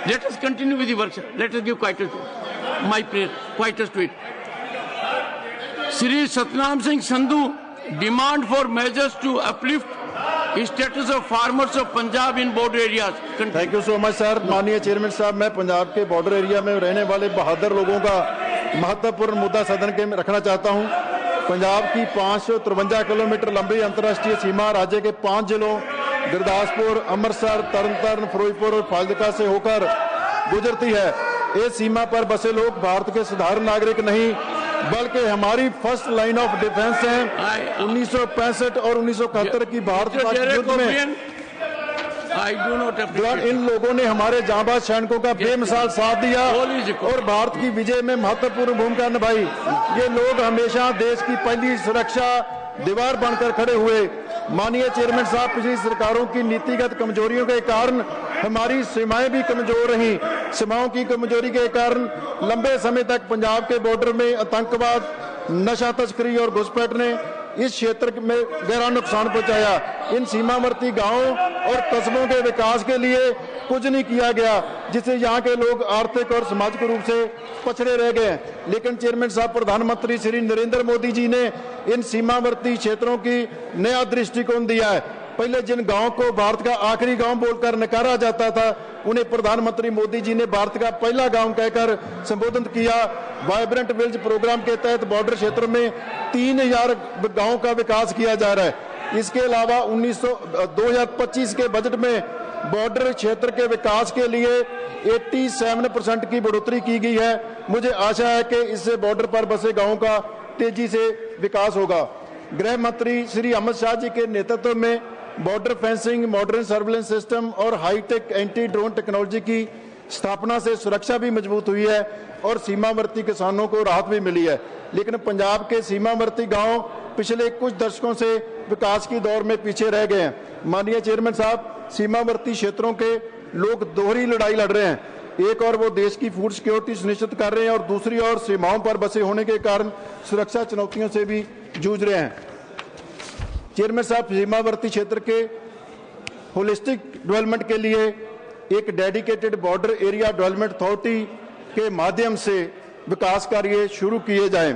Let us continue with the workshop. Let us give quietus to my prayer, quietus to it. Shri Satnam Singh Sandhu demand for measures to uplift status of farmers of Punjab in border areas. Thank you so much sir. माननीय chairman साहब, मैं पंजाब के border area में रहने वाले बहादुर लोगों का महत्वपूर्ण मुद्दा सदन के में रखना चाहता हूं. पंजाब की 553 किलोमीटर लंबी अंतर्राष्ट्रीय सीमा राज्य के 5 जिलों गुरदासपुर, अमृतसर, तरनतारन, फिरोजपुर और फाजिलका से होकर गुजरती है. इस सीमा पर बसे लोग भारत के साधारण नागरिक नहीं बल्कि हमारी फर्स्ट लाइन ऑफ डिफेंस हैं. 1965 और 1971 की भारत पाक युद्ध में इन लोगों ने हमारे जांबाज सैनिकों का बेमिसाल साथ दिया और भारत की विजय में महत्वपूर्ण भूमिका निभाई. ये लोग हमेशा देश की पहली सुरक्षा दीवार बनकर खड़े हुए. माननीय चेयरमैन साहब, पिछली सरकारों की नीतिगत कमजोरियों के कारण हमारी सीमाएं भी कमजोर रहीं. सीमाओं की कमजोरी के कारण लंबे समय तक पंजाब के बॉर्डर में आतंकवाद, नशा तस्करी और घुसपैठ ने इस क्षेत्र में गहरा नुकसान पहुंचाया. इन सीमावर्ती गांवों और कस्बों के विकास के लिए कुछ नहीं किया गया, जिससे यहाँ के लोग आर्थिक और सामाजिक रूप से पछड़े रह गए. लेकिन चेयरमैन साहब, प्रधानमंत्री श्री नरेंद्र मोदी जी ने इन सीमावर्ती क्षेत्रों की नया दृष्टिकोण दिया है. पहले जिन गांव को भारत का आखिरी गांव बोलकर नकारा जाता था, उन्हें प्रधानमंत्री मोदी जी ने भारत का पहला गांव कहकर संबोधित किया. वाइब्रेंट विलेज प्रोग्राम के तहत बॉर्डर क्षेत्र में 3000 गांवों का विकास किया जा रहा है. इसके अलावा 2025 के बजट में बॉर्डर क्षेत्र के विकास के लिए 87% की बढ़ोतरी की गई है. मुझे आशा है कि इससे बॉर्डर पर बसे गांवों का तेजी से विकास होगा. गृह मंत्री श्री अमित शाह जी के नेतृत्व में border fencing, modern surveillance system और हाईटेक एंटी ड्रोन टेक्नोलॉजी की स्थापना से सुरक्षा भी मजबूत हुई है और सीमावर्ती किसानों को राहत भी मिली है. लेकिन पंजाब के सीमावर्ती गांव पिछले कुछ दशकों से विकास की दौर में पीछे रह गए हैं. माननीय चेयरमैन साहब, सीमावर्ती क्षेत्रों के लोग दोहरी लड़ाई लड़ रहे हैं. एक और वो देश की फूड सिक्योरिटी सुनिश्चित कर रहे हैं और दूसरी ओर सीमाओं पर बसे होने के कारण सुरक्षा चुनौतियों से भी जूझ रहे हैं. चेयरमैन साहब, सीमावर्ती क्षेत्र के होलिस्टिक डेवलपमेंट के लिए एक dedicated border area development authority के माध्यम से विकास कार्य शुरू किए जाएं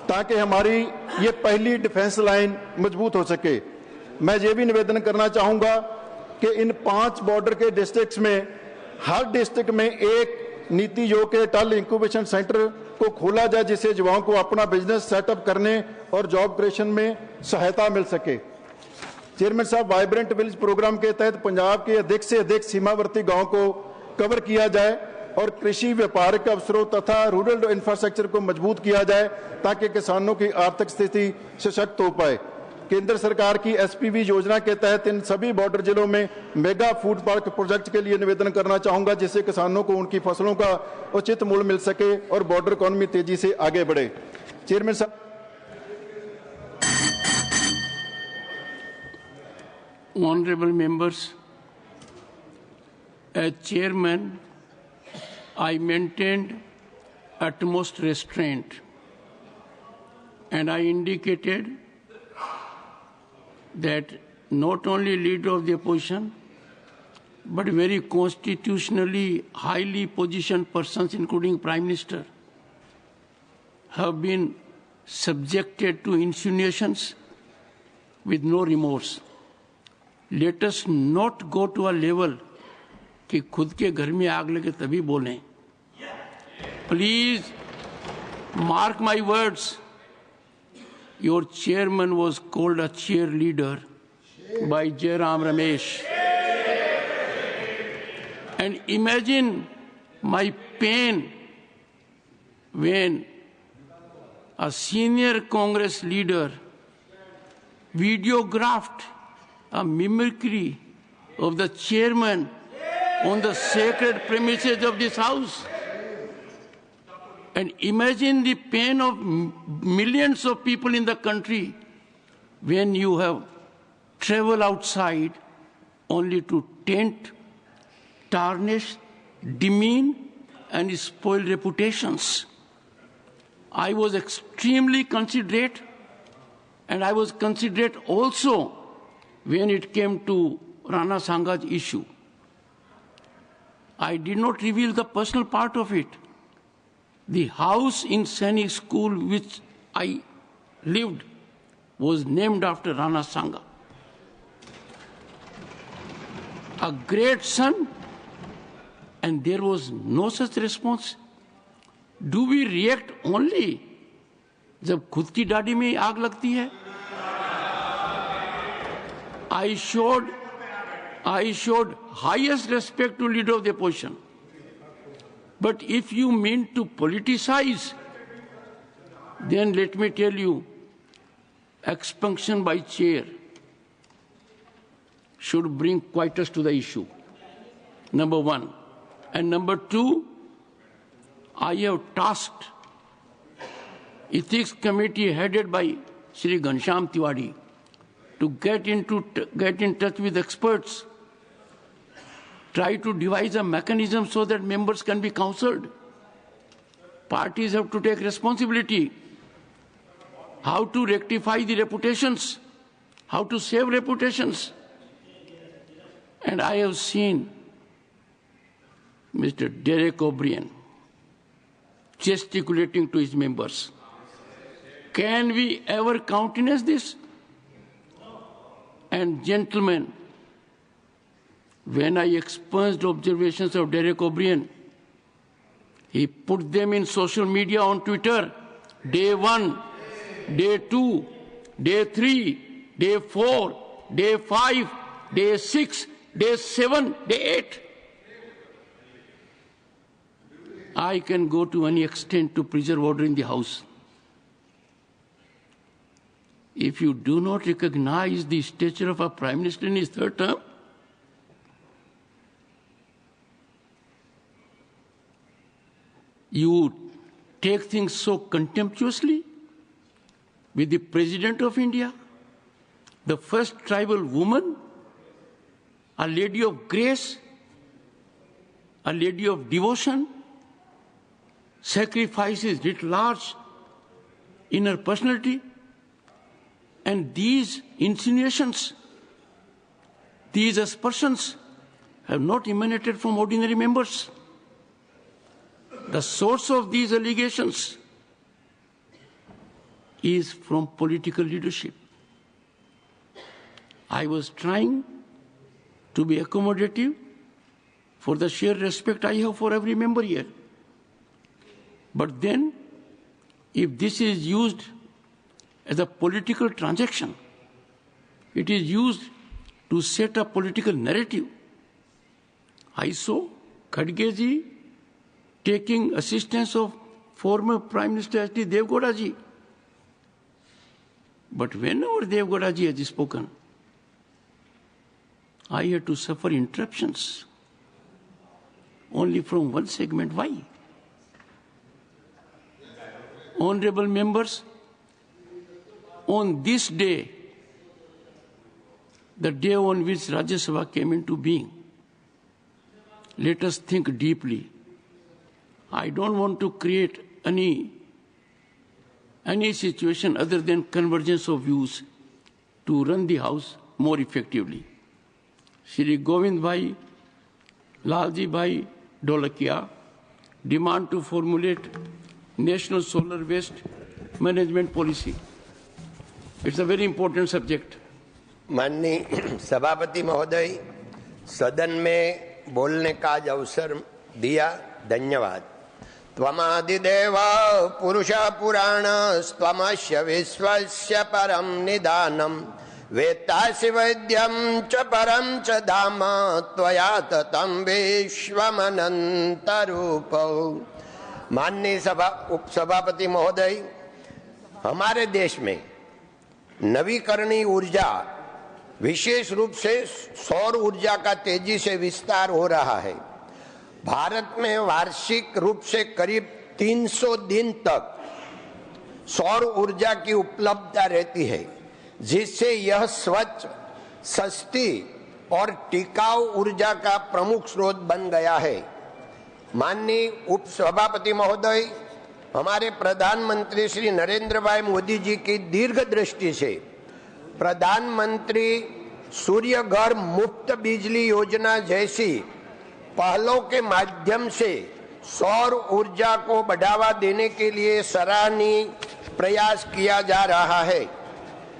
ताकि हमारी ये पहली डिफेंस लाइन मजबूत हो सके. मैं ये भी निवेदन करना चाहूंगा कि इन 5 बॉर्डर के डिस्ट्रिक्ट्स में हर डिस्ट्रिक्ट में एक नीति योग के अटल इंक्यूबेशन सेंटर को खोला जाए, जिससे युवाओं को अपना बिजनेस सेटअप करने और जॉब क्रिएशन में सहायता मिल सके. चेयरमैन साहब, वाइब्रेंट विलेज प्रोग्राम के तहत पंजाब के अधिक से अधिक सीमावर्ती गांवों को कवर किया जाए और कृषि, व्यापारिक अवसरों तथा रूरल इंफ्रास्ट्रक्चर को मजबूत किया जाए ताकि किसानों की आर्थिक स्थिति सशक्त हो पाए. केंद्र सरकार की एसपीवी योजना के तहत इन सभी बॉर्डर जिलों में मेगा फूड पार्क प्रोजेक्ट के लिए निवेदन करना चाहूंगा, जिससे किसानों को उनकी फसलों का उचित मूल्य मिल सके और बॉर्डर इकोनॉमी तेजी से आगे बढ़े. चेयरमैन साहब, Honorable members, as chairman, I maintained utmost restraint and I indicated that not only leader of the opposition but very constitutionally highly positioned persons including Prime Minister have been subjected to insinuations with no remorse. Let us not go to a level कि खुद के घर में आग लगे तभी बोलें. Please mark my words. Your chairman was called a cheerleader by Jairam Ramesh. And imagine my pain when a senior Congress leader videographed a mimicry of the chairman on the sacred premises of this house. And imagine the pain of millions of people in the country when you have traveled outside only to taint, tarnish, demean, and spoil reputations. I was extremely considerate, and I was considerate also when it came to Rana Sanga's issue. I did not reveal the personal part of it. The house in Sainik School which I lived was named after Rana Sanga. A great son, and there was no such response. Do we react only जब खुद की दाढ़ी में आग लगती है? I showed highest respect to leader of the opposition. But if you mean to politicize, then let me tell you, expunction by chair should bring quietus to the issue. Number one. And number two, I have tasked Ethics Committee headed by Shri Ghanshyam Tiwari to get in touch with experts, try to devise a mechanism so that members can be counseled. Parties have to take responsibility. How to rectify the reputations, how to save reputations. And I have seen Mr. Derek O'Brien gesticulating to his members. Can we ever countenance this? And gentlemen, when I expunged observations of Derek O'Brien, he put them in social media on Twitter, day 1, day 2, day 3, day 4, day 5, day 6, day 7, day 8. I can go to any extent to preserve order in the House. If you do not recognize the stature of a Prime Minister in his third term, you take things so contemptuously with the President of India, the first tribal woman, a lady of grace, a lady of devotion, sacrifices writ large in her personality. And these insinuations, these aspersions have not emanated from ordinary members. The source of these allegations is from political leadership. I was trying to be accommodative for the sheer respect I have for every member here. But then, if this is used as a political transaction, it is used to set a political narrative. I saw Khadge taking assistance of former Prime Minister H.D. Deve Gowda ji. But whenever Deve Gowda ji has spoken, I had to suffer interruptions only from one segment. Why? Honorable members, on this day, the day on which Rajya Sabha came into being, let us think deeply. I don't want to create any situation other than convergence of views to run the House more effectively. Shri Govind Bhai, Lalji Bhai Dholakia demand to formulate National Solar Waste Management Policy. It's a very important subject. माननीय सभापति महोदय, सदन में बोलने का आज अवसर दिया, धन्यवाद। त्वमादिदेव पुरुषः पुराणस्त्वमस्य विश्वस्य परं निधानम् वेत्तासि वैद्यं च परं च धाम त्वया ततं विश्वमनन्तरूपौ। माननीय उपसभापति महोदय, हमारे देश में नवीकरणीय ऊर्जा, विशेष रूप से सौर ऊर्जा का तेजी से विस्तार हो रहा है। भारत में वार्षिक रूप से करीब 300 दिन तक सौर ऊर्जा की उपलब्धता रहती है, जिससे यह स्वच्छ, सस्ती और टिकाऊ ऊर्जा का प्रमुख स्रोत बन गया है। माननीय उपसभापति महोदय, हमारे प्रधानमंत्री श्री नरेंद्र भाई मोदी जी की दीर्घ दृष्टि से प्रधानमंत्री सूर्य घर मुफ्त बिजली योजना जैसी पहलों के माध्यम से सौर ऊर्जा को बढ़ावा देने के लिए सराहनीय प्रयास किया जा रहा है।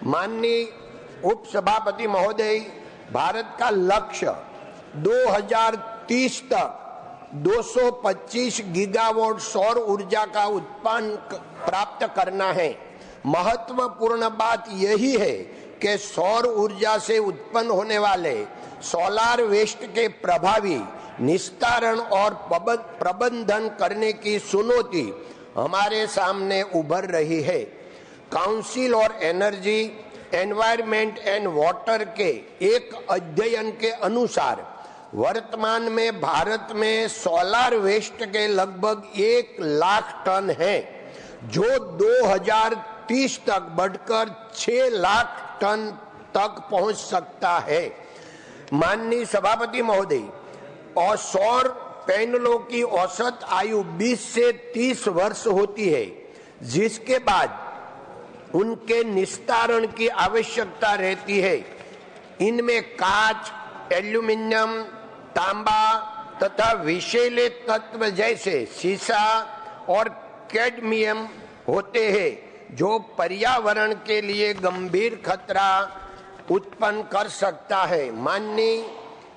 माननीय उपसभापति महोदय, भारत का लक्ष्य 2030 तक 225 गीगावाट सौर ऊर्जा का उत्पादन प्राप्त करना है। महत्वपूर्ण बात यही है कि सौर ऊर्जा से उत्पन्न होने वाले सोलार वेस्ट के प्रभावी निस्तारण और प्रबंधन करने की चुनौती हमारे सामने उभर रही है। काउंसिल और एनर्जी, एनवायरमेंट एंड वाटर के एक अध्ययन के अनुसार वर्तमान में भारत में सोलार वेस्ट के लगभग 1 लाख टन है, जो 2030 तक बढ़कर 6 लाख टन तक पहुंच सकता है। माननीय सभापति महोदय, और सौर पैनलों की औसत आयु 20 से 30 वर्ष होती है, जिसके बाद उनके निस्तारण की आवश्यकता रहती है। इनमें कांच, एल्यूमिनियम, तांबा तथा विषैले तत्व जैसे सीसा और कैडमियम होते हैं, जो पर्यावरण के लिए गंभीर खतरा उत्पन्न कर सकता है। माननीय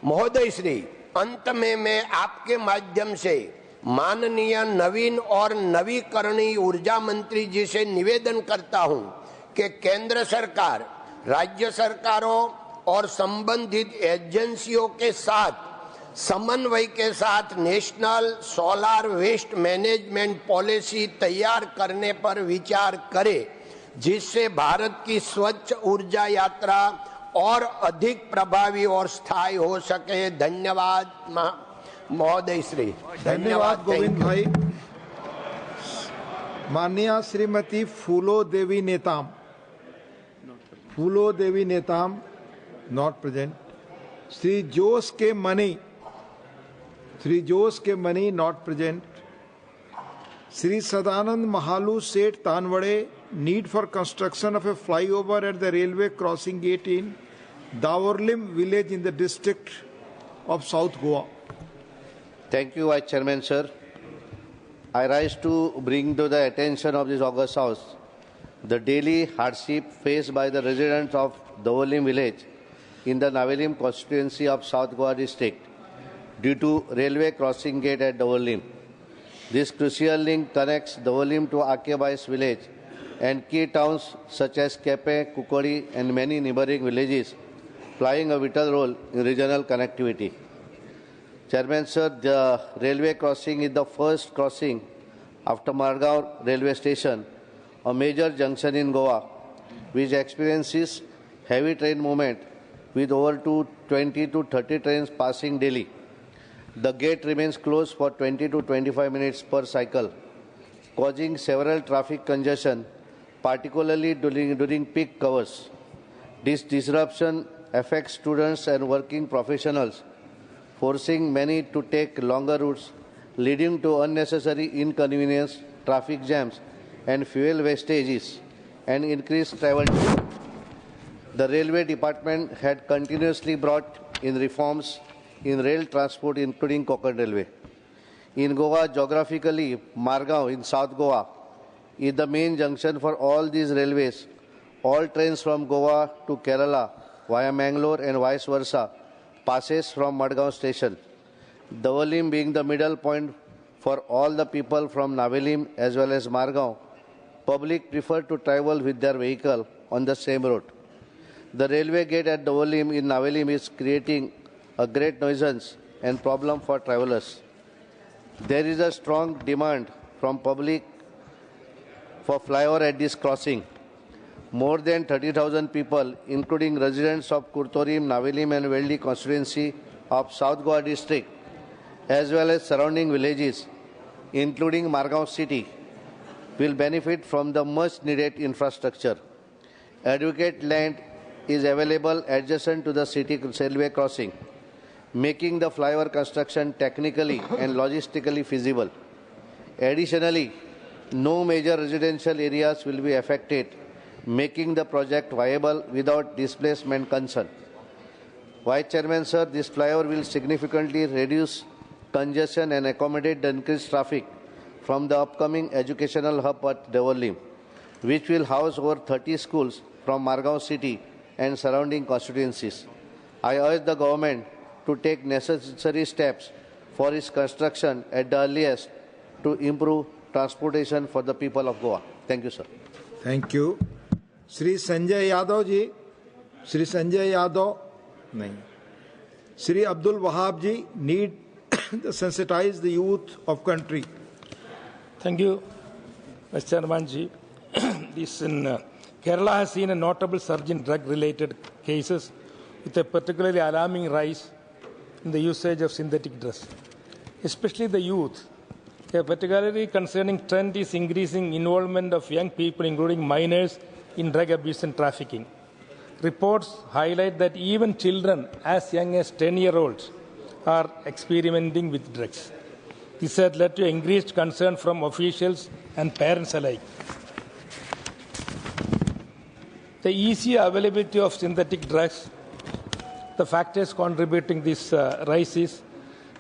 महोदय श्री, अंत में मैं आपके माध्यम से माननीय नवीन और नवीकरणीय ऊर्जा मंत्री जी से निवेदन करता हूं कि केंद्र सरकार, राज्य सरकारों और संबंधित एजेंसियों के साथ समन्वय के साथ national solar waste management policy तैयार करने पर विचार करे, जिससे भारत की स्वच्छ ऊर्जा यात्रा और अधिक प्रभावी और स्थायी हो सके। धन्यवाद महोदय श्री। धन्यवाद गोविंद भाई। माननीय Shrimati Phulo Devi Netam, not present. Shri Jose K Mani, not present. Shri Sadanand Mahalu Seth Tanavade, need for construction of a flyover at the railway crossing gate in Davorlim village in the district of South Goa. Thank you, Vice Chairman, sir. I rise to bring to the attention of this August House the daily hardship faced by the residents of Davorlim village in the Navelim constituency of South Goa district due to railway crossing gate at Davorlim. This crucial link connects Davorlim to Akebais village and key towns such as Kepe, Kukori and many neighboring villages, playing a vital role in regional connectivity. Chairman, sir, the railway crossing is the first crossing after Margaon railway station, a major junction in Goa, which experiences heavy train movement with over 20 to 30 trains passing daily. The gate remains closed for 20 to 25 minutes per cycle, causing several traffic congestion, particularly during peak hours. This disruption affects students and working professionals, forcing many to take longer routes, leading to unnecessary inconvenience, traffic jams, and fuel wastages, and increased travel time. The Railway Department had continuously brought in reforms in rail transport, including Konkan Railway. In Goa, geographically, Margaon in South Goa is the main junction for all these railways. All trains from Goa to Kerala via Mangalore and vice versa passes from Madgaon station. Davorlim being the middle point for all the people from Navelim as well as Margaon, public prefer to travel with their vehicle on the same road. The railway gate at Davorlim in Navelim is creating a great nuisance and problem for travelers. There is a strong demand from public for flyover at this crossing. More than 30,000 people, including residents of Kurtorim, Navelim and Veldi constituency of South Goa district, as well as surrounding villages, including Margaon city, will benefit from the much needed infrastructure. Adequate land is available adjacent to the city railway crossing, making the flyover construction technically and logistically feasible. Additionally, no major residential areas will be affected, making the project viable without displacement concern. Vice Chairman, sir, this flyover will significantly reduce congestion and accommodate the increased traffic from the upcoming educational hub at Devolim, which will house over 30 schools from Margao city and surrounding constituencies. I urge the government to take necessary steps for its construction at the earliest to improve transportation for the people of Goa. Thank you, sir. Thank you. Shri Sanjay Yadav ji. Shri Sanjay Yadav. No. Shri Abdul Wahab ji, need to sensitize the youth of country. Thank you, Mr. Chairman ji. Kerala has seen a notable surge in drug-related cases with a particularly alarming rise in the usage of synthetic drugs, especially the youth. A particularly concerning trend is increasing involvement of young people, including minors, in drug abuse and trafficking. Reports highlight that even children as young as 10-year-olds are experimenting with drugs. This has led to increased concern from officials and parents alike. The easy availability of synthetic drugs, the factors contributing this rise is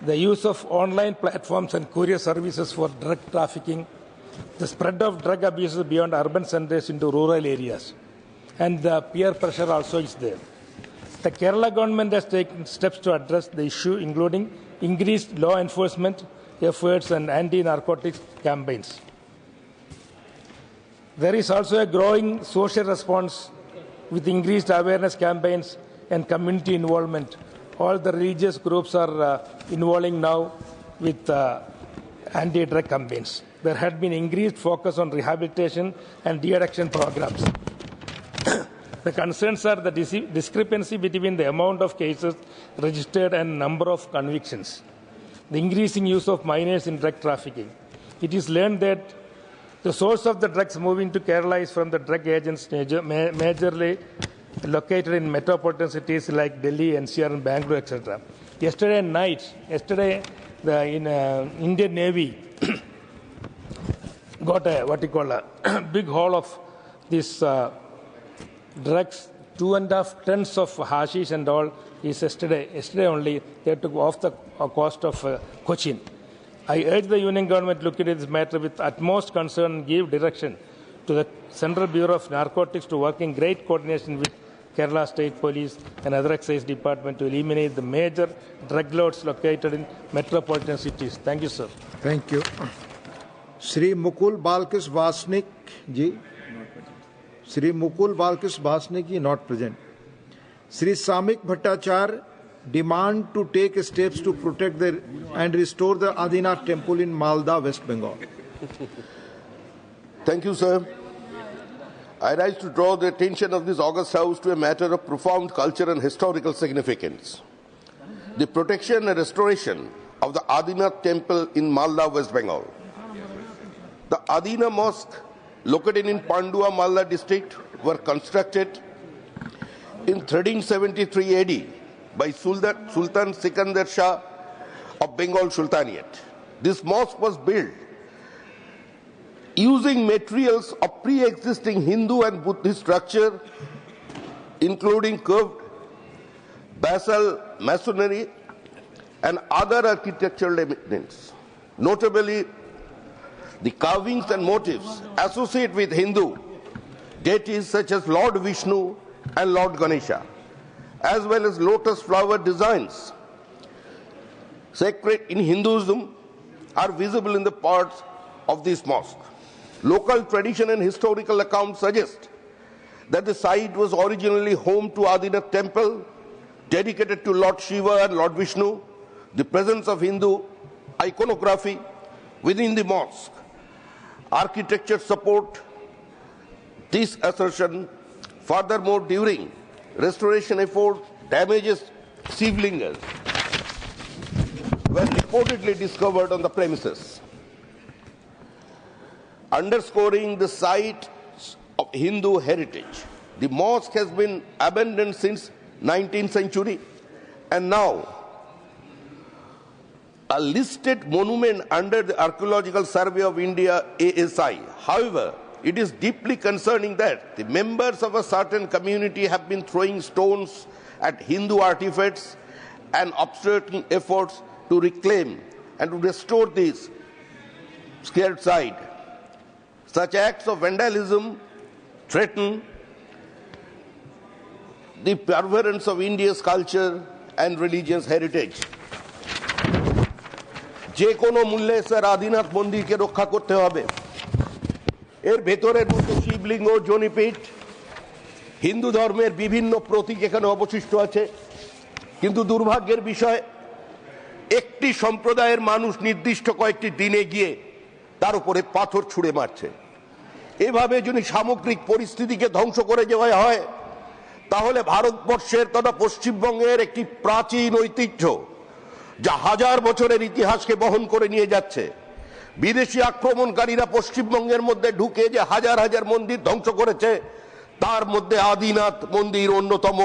the use of online platforms and courier services for drug trafficking, the spread of drug abuse beyond urban centers into rural areas, and the peer pressure also is there. The Kerala government has taken steps to address the issue, including increased law enforcement efforts and anti-narcotics campaigns. There is also a growing social response with increased awareness campaigns and community involvement. All the religious groups are involving now with anti-drug campaigns. There had been increased focus on rehabilitation and de-addiction programs. The concerns are the discrepancy between the amount of cases registered and number of convictions, the increasing use of minors in drug trafficking. It is learned that the source of the drugs moving to Kerala is from the drug agents majorly located in metropolitan cities like Delhi, NCR, and Bangalore, etc. Yesterday night, the Indian Navy got a big haul of these drugs, 2.5 tons of hashish and all. Is yesterday only they took off the coast of Cochin. I urge the Union government to look into this matter with utmost concern and give direction to the Central Bureau of Narcotics to work in great coordination with Kerala State Police and other excise department to eliminate the major drug lords located in metropolitan cities. Thank you, sir. Thank you. Shri Mukul Balkis Vasnik ji. Shri Mukul Balkis Vasnik ji not present. Shri Samik Bhattacharya demand to take steps to protect and restore the Adinath temple in Malda, West Bengal. Thank you, sir. I rise to draw the attention of this august house to a matter of profound cultural and historical significance. The protection and restoration of the Adinath temple in Malda, West Bengal. The Adina Mosque, located in Pandua, Malda district, were constructed in 1373 AD by Sultan Sikandar Shah of Bengal Sultanate. This mosque was built using materials of pre-existing Hindu and Buddhist structure, including curved basal masonry and other architectural elements. Notably, the carvings and motifs associated with Hindu deities such as Lord Vishnu and Lord Ganesha, as well as lotus flower designs sacred in Hinduism, are visible in the parts of this mosque. Local tradition and historical accounts suggest that the site was originally home to Adinath temple, dedicated to Lord Shiva and Lord Vishnu. The presence of Hindu iconography within the mosque architecture support this assertion. Furthermore, during restoration efforts, damages Shivlingas were reportedly discovered on the premises, underscoring the site of Hindu heritage. The mosque has been abandoned since 19th century and now a listed monument under the Archaeological Survey of India ASI. However, it is deeply concerning that the members of a certain community have been throwing stones at Hindu artifacts and obstructing efforts to reclaim and to restore this scared side. Such acts of vandalism threaten the perseverance of India's culture and religious heritage. যে কোনো মূল্যে sir Adinath মন্দিরকে রক্ষা করতে হবে। এর ভেতরের মধ্যে শিবলিঙ্গ, জনিপীঠ, হিন্দু ধর্মের বিভিন্ন প্রতীক এখানে অবশিষ্ট আছে, কিন্তু দুর্ভাগ্যের বিষয় একটি সম্প্রদায়ের মানুষ নির্দিষ্ট কয়েকটি দিনে গিয়ে তার উপরে পাথর ছুঁড়ে মারছে। এভাবে যদি সামগ্রিক পরিস্থিতিকে ধ্বংস করে দেওয়া হয় তাহলে ভারতবর্ষের তথা পশ্চিমবঙ্গের একটি প্রাচীন ঐতিহ্য যা হাজার বছরের ইতিহাসকে বহন করে নিয়ে যাচ্ছে, বিদেশি আক্রমণকারীরা পশ্চিমবঙ্গের মধ্যে ঢুকে যে হাজার হাজার মন্দির ধ্বংস করেছে তার মধ্যে আদিনাথ মন্দির অন্যতম,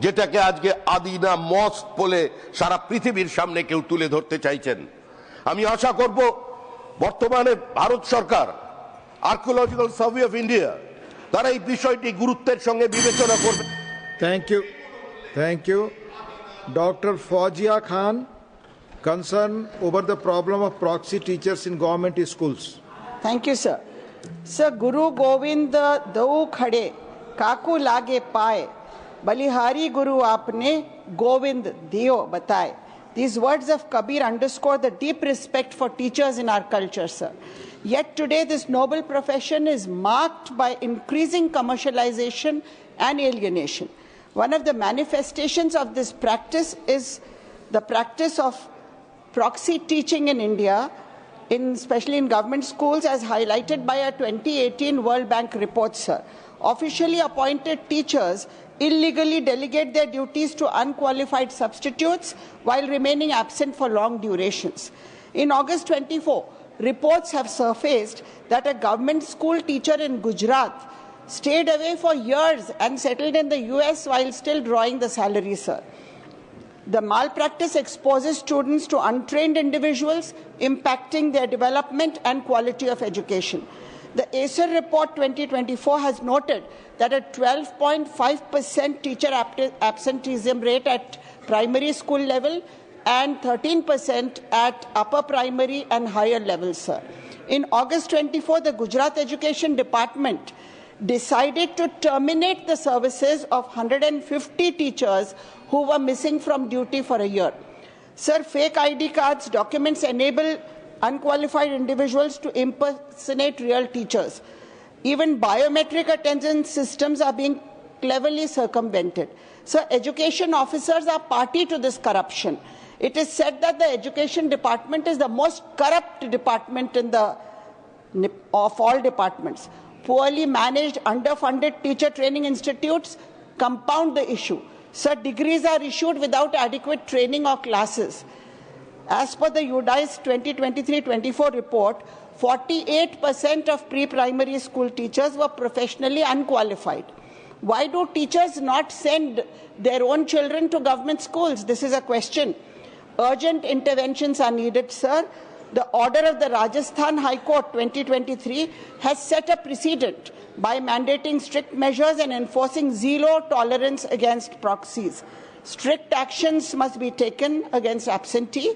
যেটাকে আজকে আদিনা মস্ক বলে সারা পৃথিবীর সামনে কেউ তুলে ধরতে চাইছেন। আমি আশা করব বর্তমানে ভারত সরকার, আর্কিওলজিক্যাল সার্ভে অফ ইন্ডিয়া, তারা এই বিষয়টি গুরুত্বের সঙ্গে বিবেচনা করবে। Thank you. Dr. Fawzia Khan, concern over the problem of proxy teachers in government schools. Thank you, sir. Sir, Guru Govind dau khade, kaku lage paye, balihari Guru aapne Govind diyo bataye. These words of Kabir underscore the deep respect for teachers in our culture, sir. Yet today this noble profession is marked by increasing commercialization and alienation. One of the manifestations of this practice is the practice of proxy teaching in India, especially in government schools, as highlighted by a 2018 World Bank report, sir. Officially appointed teachers illegally delegate their duties to unqualified substitutes while remaining absent for long durations. In August 24, reports have surfaced that a government school teacher in Gujarat stayed away for years and settled in the US while still drawing the salary, sir. The malpractice exposes students to untrained individuals, impacting their development and quality of education. The ACER report 2024 has noted that a 12.5% teacher absenteeism rate at primary school level and 13% at upper primary and higher levels, sir. In August 24, the Gujarat Education Department decided to terminate the services of 150 teachers who were missing from duty for a year. Sir, fake ID cards documents enable unqualified individuals to impersonate real teachers. Even biometric attendance systems are being cleverly circumvented. Sir, education officers are party to this corruption. It is said that the education department is the most corrupt department of all departments. Poorly managed, underfunded teacher training institutes compound the issue. Sir, degrees are issued without adequate training or classes. As per the UDICE 2023-24 report, 48% of pre-primary school teachers were professionally unqualified. Why do teachers not send their own children to government schools? This is a question. Urgent interventions are needed, sir. The order of the Rajasthan High Court 2023 has set a precedent by mandating strict measures and enforcing zero tolerance against proxies. Strict actions must be taken against absentee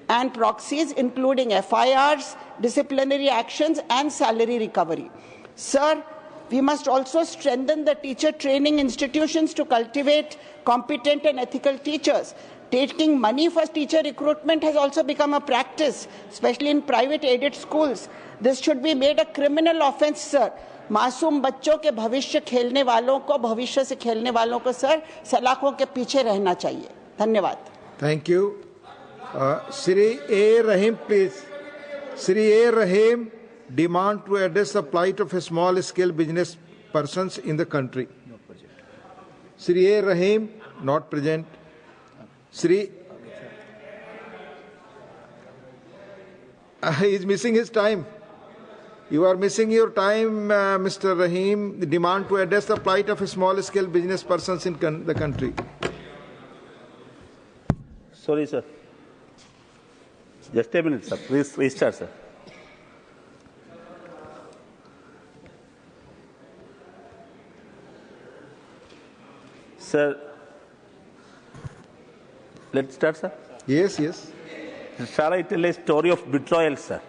and proxies, including FIRs, disciplinary actions, and salary recovery. Sir, we must also strengthen the teacher training institutions to cultivate competent and ethical teachers. Taking money for teacher recruitment has also become a practice, especially in private aided schools. This should be made a criminal offense, sir. मासूम बच्चों के भविष्य खेलने वालों को, भविष्य से खेलने वालों को, सर, सलाखों के पीछे रहना चाहिए। धन्यवाद। Thank you. Sri A. Rahim, please. Sri A. Rahim, demand to address the plight of small-scale business persons in the country. Sri A. Rahim, not present. Sri, he is missing his time. You are missing your time, Mr. Rahim. The demand to address the plight of small-scale business persons in the country. Sorry, sir. Just a minute, sir. Please restart, sir. Sir, let's start, sir. Yes, yes. shall I tell a story of betrayal, sir?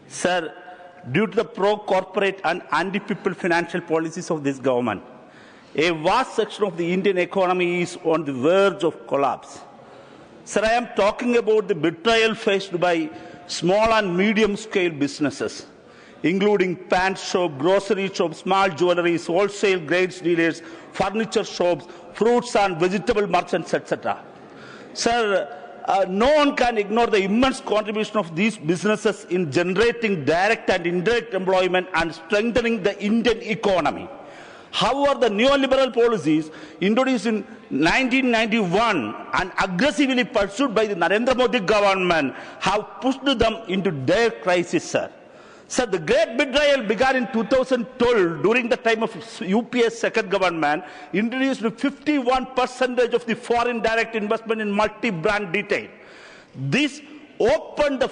Sir, due to the pro-corporate and anti-people financial policies of this government, a vast section of the Indian economy is on the verge of collapse. Sir, I am talking about the betrayal faced by small and medium-scale businesses, including pan shop, grocery shops, small jewelries, wholesale grains dealers, furniture shops, fruits and vegetable merchants, etc. Sir, no one can ignore the immense contribution of these businesses in generating direct and indirect employment and strengthening the Indian economy. However, the neoliberal policies introduced in 1991 and aggressively pursued by the Narendra Modi government have pushed them into dire crisis, sir. Sir, the great betrayal began in 2012 during the time of UPA's second government, introduced 51% of the foreign direct investment in multi-brand retail. This opened the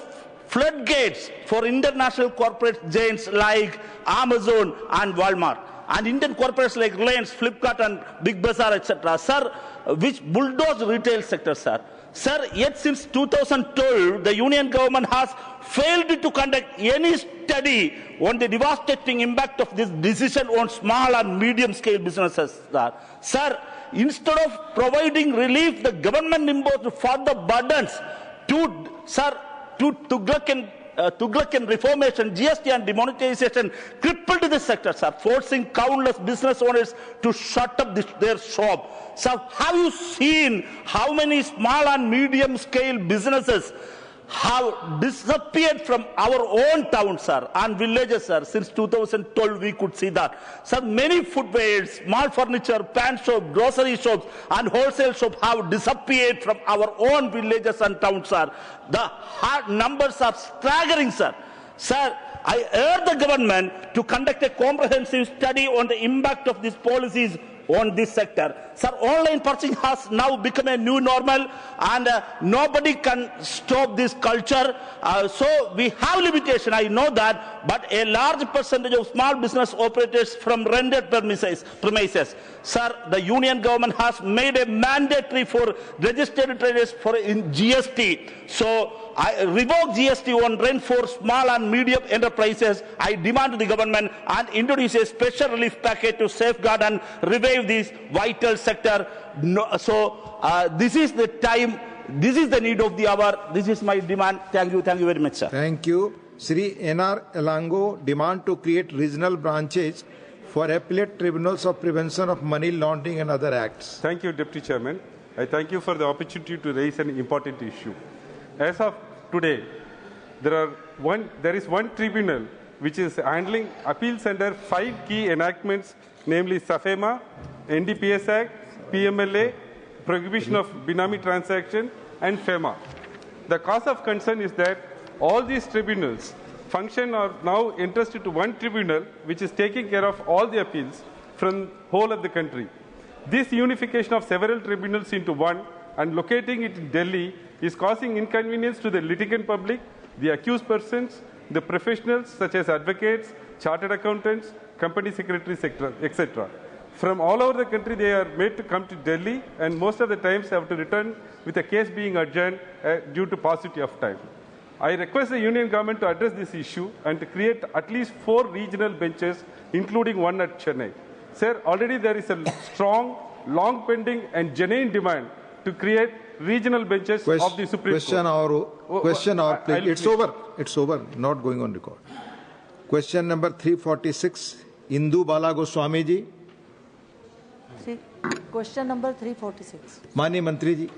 floodgates for international corporate giants like Amazon and Walmart, and Indian corporates like Reliance, Flipkart and Big Bazaar, etc., sir, which bulldozed retail sector, sir. Sir, yet since 2012, the Union government has failed to conduct any study on the devastating impact of this decision on small and medium-scale businesses, sir. Sir, instead of providing relief, the government imposed further burdens to Tughlaq and reformation, GST and demonetization crippled the sector, sir, forcing countless business owners to shut up their shop. Sir, have you seen how many small and medium-scale businesses have disappeared from our own towns, sir, and villages, sir? Since 2012, we could see that. Sir, many footwear, small furniture, pan shops, grocery shops, and wholesale shops have disappeared from our own villages and towns, sir. The hard numbers are staggering, sir. Sir, I urge the government to conduct a comprehensive study on the impact of these policies on this sector. Sir, online purchasing has now become a new normal, and nobody can stop this culture. So we have limitation, I know that, but a large percentage of small business operators from rented premises. Sir, the Union government has made a mandatory for registered traders in GST. So I revoke GST on rent for small and medium enterprises. I demand to the government and introduce a special relief package to safeguard and revive this vital sector. This is the time, this is the need of the hour, this is my demand. Thank you very much, sir. Thank you. Sri N.R. Elango demand to create regional branches for appellate tribunals of prevention of money laundering and other acts. Thank you, Deputy Chairman. I thank you for the opportunity to raise an important issue. As of today, there is one tribunal which is handling appeals under 5 key enactments, namely SAFEMA, NDPS Act, PMLA, Prohibition of Binami Transaction, and FEMA. The cause of concern is that all these tribunals function are now entrusted to one tribunal which is taking care of all the appeals from whole of the country. This unification of several tribunals into one and locating it in Delhi is causing inconvenience to the litigant public, the accused persons, the professionals such as advocates, chartered accountants, company secretaries, etc. From all over the country, they are made to come to Delhi, and most of the times have to return with a case being adjourned due to paucity of time. I request the Union government to address this issue and to create at least 4 regional benches, including one at Chennai. Sir, already there is a strong, long pending and genuine demand to create regional benches of the Supreme Court. Question hour, please. It's over. Not going on record. Question number 346, Indu Bala Goswami ji. Question number 346. Mani Mantri ji.